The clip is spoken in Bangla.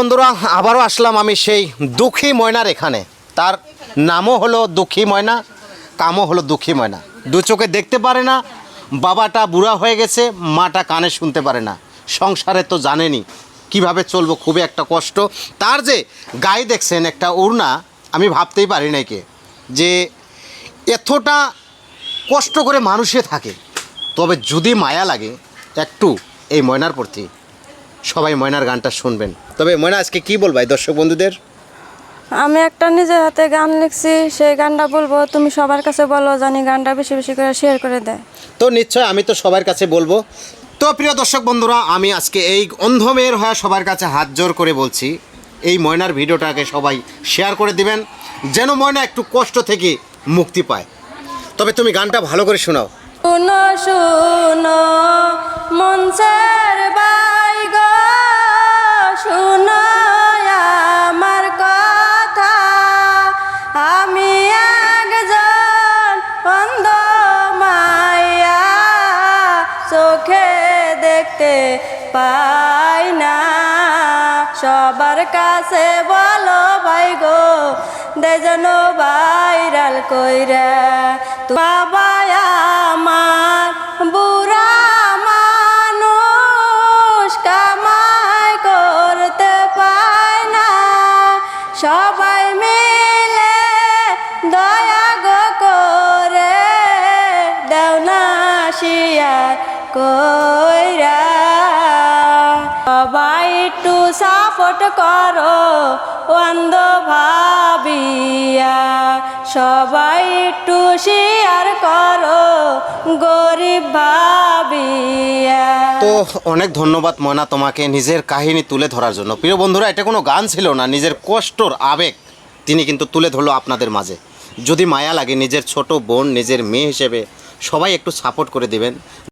বন্ধুরা আবারও আসলাম আমি সেই দুঃখী ময়নার এখানে। তার নামও হলো দুঃখী ময়না, কামও হলো দুঃখী ময়না। দু চোখে দেখতে পারে না, বাবাটা বুড়া হয়ে গেছে, মাটা কানে শুনতে পারে না। সংসারে তো জানেনি কিভাবে চলবো, খুবই একটা কষ্ট। তার যে গায়ে দেখছেন একটা ওড়না, আমি ভাবতেই পারি নাকি যে এতটা কষ্ট করে মানুষে থাকে। তবে যদি মায়া লাগে একটু এই ময়নার প্রতি, সবাই ময়নার গানটা শুনবেন। তবে ময়না আজকে কি বলবো এই দর্শক বন্ধুদের? আমি একটা নিজের হাতে গান লিখছি, সেই গানটা বলবো, তুমি সবার কাছে বলো জানি গানটা বেশি বেশি করে শেয়ার করে দেয়। তো নিশ্চয় আমি তো সবার কাছে বলবো। তো প্রিয় দর্শক বন্ধুরা, আমি আজকে এই অন্ধ মেয়ের হয়ে সবার কাছে হাত জোর করে বলছি, এই ময়নার ভিডিওটাকে সবাই শেয়ার করে দিবেন, যেন ময়না একটু কষ্ট থেকে মুক্তি পায়। তবে তুমি গানটা ভালো করে শোনাও। শুনো শুনো মনসের বাই গো, শুনো আমার কথা, আমি একজন অন্ধ মাইয়া, চোখে দেখতে পাই না, সবার কাছে বলো ভাই গো, দেজন ভাইরাল কইরা। বাবা আমার বুড়া মানুষ, কামাই করতে পায় না, সবাই মিলে দয়া গো করে দেও না শিয়ার কইরা। সবাই একটু সাপোর্ট করো অন্ধ ভাবিয়া, সবাই একটু শেয়ার করো গরিব ভাবিয়া। তো অনেক ধন্যবাদ ময়না তোমাকে নিজের কাহিনী তুলে ধরার জন্য। প্রিয় বন্ধুরা, এটা কোনো গান ছিল না, নিজের কষ্টর আবেগ তিনি কিন্তু তুলে ধরলো আপনাদের মাঝে। যদি মায়া লাগে নিজের ছোট বোন, নিজের মেয়ে হিসেবে সবাই একটু সাপোর্ট করে দিবেন।